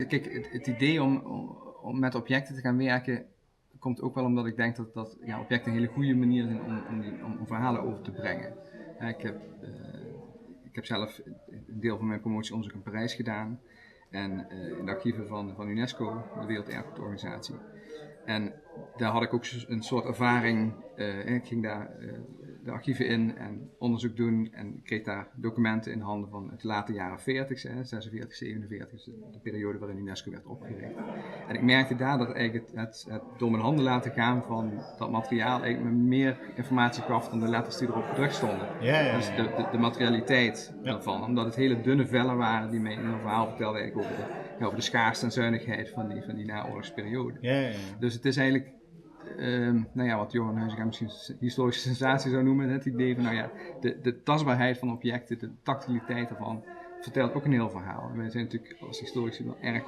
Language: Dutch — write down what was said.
kijk, het idee om met objecten te gaan werken komt ook wel omdat ik denk dat objecten een hele goede manier zijn om verhalen over te brengen. Ik heb zelf een deel van mijn promotieonderzoek in Parijs gedaan en in de archieven van UNESCO, de Werelderfgoedorganisatie. En daar had ik ook een soort ervaring. Ik ging daar de archieven in en onderzoek doen en ik kreeg daar documenten in handen van het late jaren 40, 46, 47, de periode waarin UNESCO werd opgericht. En ik merkte daar dat eigenlijk het door mijn handen laten gaan van dat materiaal eigenlijk me meer informatie gaf dan de letters die erop gedrukt stonden. Ja. Dus de materialiteit daarvan, omdat het hele dunne vellen waren die mij in een verhaal vertelden eigenlijk over de schaarste en zuinigheid van die naoorlogsperiode. Ja. Dus het is eigenlijk, wat Johan Huizinga misschien historische sensatie zou noemen, het idee van de tastbaarheid van objecten, de tactiliteit ervan, vertelt ook een heel verhaal. Wij zijn natuurlijk als historici wel erg